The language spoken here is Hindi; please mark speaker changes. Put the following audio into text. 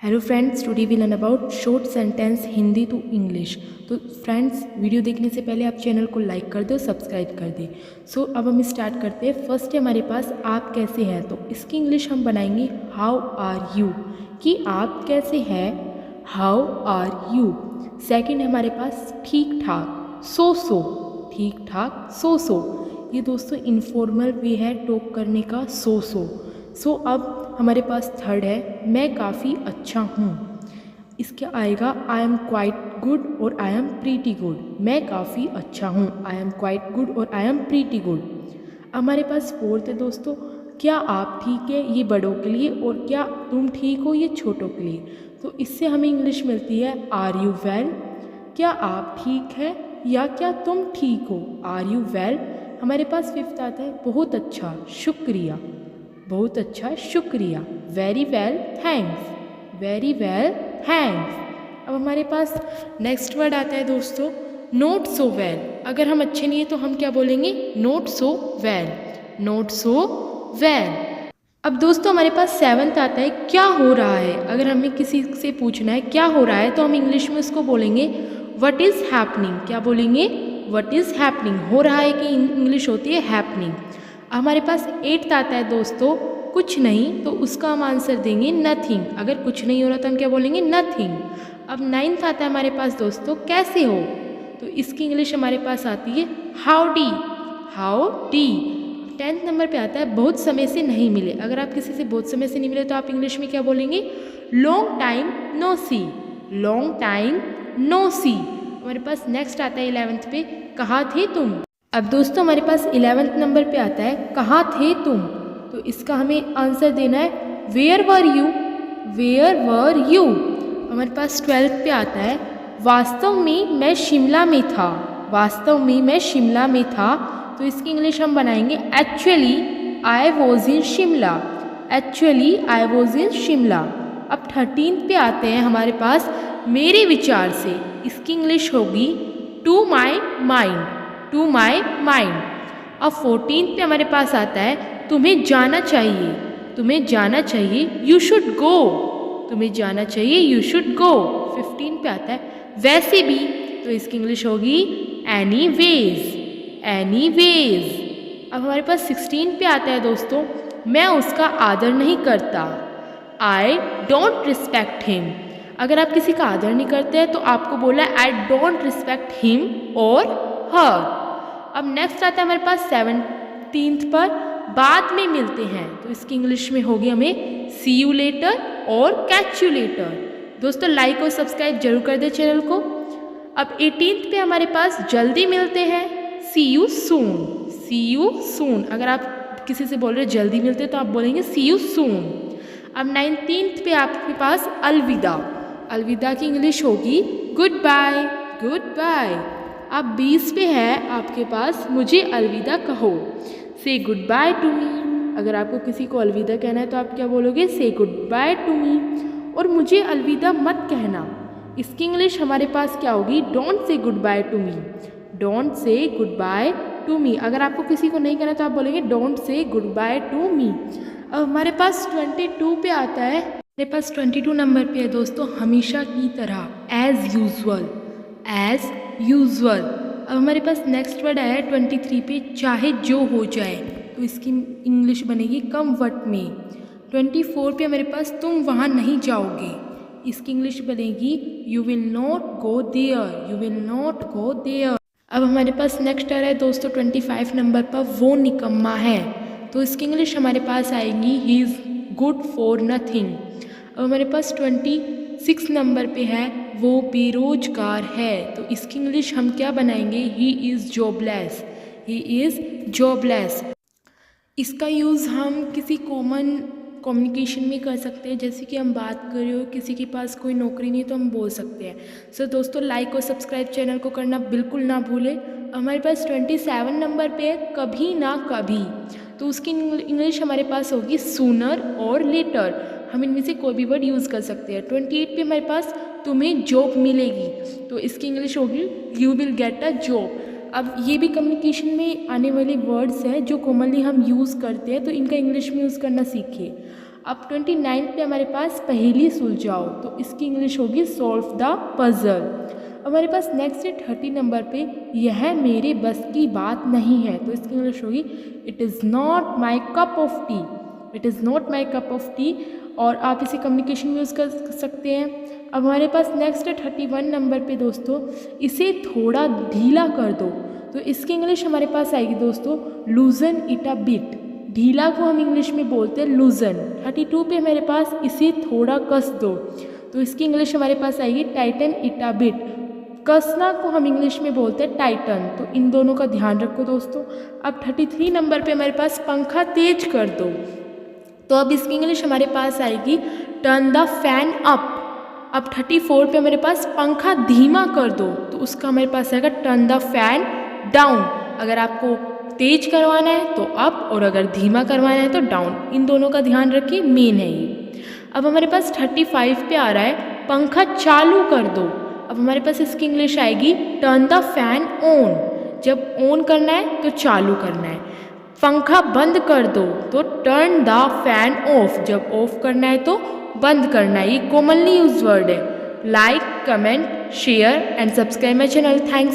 Speaker 1: Hello friends, today we learn about short sentence Hindi to English. तो फ्रेंड्स, वीडियो देखने से पहले आप चैनल को लाइक कर दो, सब्सक्राइब कर दे। सो अब हम स्टार्ट करते हैं। फर्स्ट है हमारे पास आप कैसे हैं, तो इसकी इंग्लिश हम बनाएंगे हाउ आर यू, कि आप कैसे हैं, हाउ आर यू। सेकंड है हमारे पास ठीक ठाक, सो, ठीक ठाक सो। ये दोस्तों इनफॉर्मल वे है टॉक करने का, सो अब हमारे पास थर्ड है मैं काफ़ी अच्छा हूँ। इसके आएगा आई एम क्वाइट गुड और आई एम प्रीटी गुड। मैं काफ़ी अच्छा हूँ, आई एम क्वाइट गुड और आई एम प्रीटी गुड। हमारे पास फोर्थ है दोस्तों, क्या आप ठीक है, ये बड़ों के लिए, और क्या तुम ठीक हो, ये छोटों के लिए। तो इससे हमें इंग्लिश मिलती है आर यू वेल, क्या आप ठीक है या क्या तुम ठीक हो, आर यू वेल। हमारे पास फिफ्थ आता है बहुत अच्छा शुक्रिया, बहुत अच्छा शुक्रिया, very well thanks, very well thanks. अब हमारे पास नेक्स्ट वर्ड आता है दोस्तों नॉट सो वेल। अगर हम अच्छे नहीं है तो हम क्या बोलेंगे, not so well, not so well. अब दोस्तों हमारे पास सेवंथ आता है क्या हो रहा है। अगर हमें किसी से पूछना है क्या हो रहा है तो हम इंग्लिश में उसको बोलेंगे व्हाट इज़ हैपनिंग। क्या बोलेंगे, व्हाट इज़ हैपनिंग। हो रहा है की इंग्लिश होती है हैपनिंग। हमारे पास एट्थ आता है दोस्तों कुछ नहीं, तो उसका हम आंसर देंगे नथिंग। अगर कुछ नहीं हो रहा तो हम क्या बोलेंगे, नथिंग। अब नाइन्थ आता है हमारे पास दोस्तों कैसे हो, तो इसकी इंग्लिश हमारे पास आती है how D, how D. Tenth number पे आता है बहुत समय से नहीं मिले। अगर आप किसी से बहुत समय से नहीं मिले तो आप इंग्लिश में क्या बोलेंगे, लॉन्ग टाइम नो सी, लॉन्ग टाइम नो सी। हमारे पास नेक्स्ट आता है इलेवेंथ पे कहाँ थे तुम। अब दोस्तों हमारे पास 11वें नंबर पे आता है कहाँ थे तुम, तो इसका हमें आंसर देना है where were you, where were you. हमारे पास 12th पे आता है वास्तव में मैं शिमला में था, वास्तव में मैं शिमला में था। तो इसकी इंग्लिश हम बनाएंगे actually I was in Shimla, actually I was in Shimla. अब 13th पे आते हैं हमारे पास मेरे विचार से। इसकी इंग्लिश होगी to my mind, to my mind. अब 14th पे हमारे पास आता है तुम्हें जाना चाहिए, तुम्हें जाना चाहिए, यू शुड गो, तुम्हें जाना चाहिए, यू शुड गो। 15 पे आता है वैसे भी, तो इसकी इंग्लिश होगी एनी वेज, एनी वेज। अब हमारे पास 16 पे आता है दोस्तों मैं उसका आदर नहीं करता, आई डोंट रिस्पेक्ट हिम। अगर आप किसी का आदर नहीं करते हैं तो आपको बोला है आई डोंट रिस्पेक्ट हिम और हर। अब नेक्स्ट आता है हमारे पास 17th पर बाद में मिलते हैं, तो इसकी इंग्लिश में होगी हमें सी यू लेटर और कैच यू लेटर। दोस्तों लाइक और सब्सक्राइब जरूर कर दे चैनल को। अब 18th पे हमारे पास जल्दी मिलते हैं, सी you soon, C you soon. अगर आप किसी से बोल रहे हो जल्दी मिलते हैं तो आप बोलेंगे सी यू सून। अब 19th पे आपके पास अलविदा, अलविदा की इंग्लिश होगी गुड बाय, गुड बाय। अब 20 पे है आपके पास मुझे अलविदा कहो, से गुड बाय टू मी। अगर आपको किसी को अलविदा कहना है तो आप क्या बोलोगे, से गुड बाय टू मी। और मुझे अलविदा मत कहना, इसकी इंग्लिश हमारे पास क्या होगी, don't say good bye to me, don't say good bye to me. अगर आपको किसी को नहीं कहना तो आप बोलेंगे don't say good bye to मी। अब हमारे पास 22 पे आता है, हमारे पास 22 नंबर पे है दोस्तों हमेशा की तरह, एज यूजुअल, एज यूजुअल। अब हमारे पास नेक्स्ट वर्ड आया है 23 पे चाहे जो हो जाए, तो इसकी इंग्लिश बनेगी कम वट में। 24 पे हमारे पास तुम वहाँ नहीं जाओगे, इसकी इंग्लिश बनेगी you will not go there, you will not go there. अब हमारे पास नेक्स्ट आ रहा है दोस्तों 25 नंबर पर वो निकम्मा है, तो इसकी इंग्लिश हमारे पास आएगी he is good for nothing. अब हमारे पास 26 नंबर पे है वो बेरोजगार है, तो इसकी इंग्लिश हम क्या बनाएंगे, he is jobless, he is jobless. इसका यूज़ हम किसी कॉमन कम्युनिकेशन में कर सकते हैं, जैसे कि हम बात कर रहे हो किसी के पास कोई नौकरी नहीं तो हम बोल सकते हैं। सो दोस्तों लाइक और सब्सक्राइब चैनल को करना बिल्कुल ना भूलें। हमारे पास 27 नंबर पे है कभी ना कभी, तो उसकी इंग्लिश हमारे पास होगी सूनर और लेटर। हम इनमें से कोई भी वर्ड यूज़ कर सकते हैं। 28 पे हमारे पास तुम्हें जॉब मिलेगी, तो इसकी इंग्लिश होगी you will get a job. अब ये भी कम्युनिकेशन में आने वाले वर्ड्स हैं जो कॉमनली हम यूज़ करते हैं, तो इनका इंग्लिश में यूज़ करना सीखिए। अब 29 पे हमारे पास पहेली सुलझाओ, तो इसकी इंग्लिश होगी सॉल्व द पजल। हमारे पास नेक्स्ट है 30 नंबर पे, यह मेरे बस की बात नहीं है, तो इसकी इंग्लिश होगी it is not my cup of T. It is not my cup of T, और आप इसे कम्युनिकेशन में यूज़ कर सकते हैं। अब हमारे पास नेक्स्ट है 31 नंबर पे दोस्तों, इसे थोड़ा ढीला कर दो, तो इसकी इंग्लिश हमारे पास आएगी दोस्तों लूजन इट अ बिट। ढीला को हम इंग्लिश में बोलते हैं लूजन। 32 पे हमारे पास इसे थोड़ा कस दो, तो इसकी इंग्लिश हमारे पास आएगी टाइटन इट अ बिट। कसना को हम इंग्लिश में बोलते हैं टाइटन, तो इन दोनों का ध्यान रखो दोस्तों। अब 33 नंबर पे हमारे पास पंखा तेज कर दो, तो अब इसकी इंग्लिश हमारे पास आएगी टर्न द फैन अप। अब 34 पे हमारे पास पंखा धीमा कर दो, तो उसका हमारे पास आएगा टर्न द फैन डाउन। अगर आपको तेज करवाना है तो अप, और अगर धीमा करवाना है तो डाउन। इन दोनों का ध्यान रखिए, मेन है ये। अब हमारे पास 35 पे आ रहा है पंखा चालू कर दो। अब हमारे पास इसकी इंग्लिश आएगी टर्न द फैन ऑन। जब ऑन करना है तो चालू करना है। पंखा बंद कर दो तो टर्न द फैन ऑफ। जब ऑफ करना है तो बंद करना है। ये कॉमनली यूज वर्ड है। Like, comment, share and subscribe my channel. Thanks.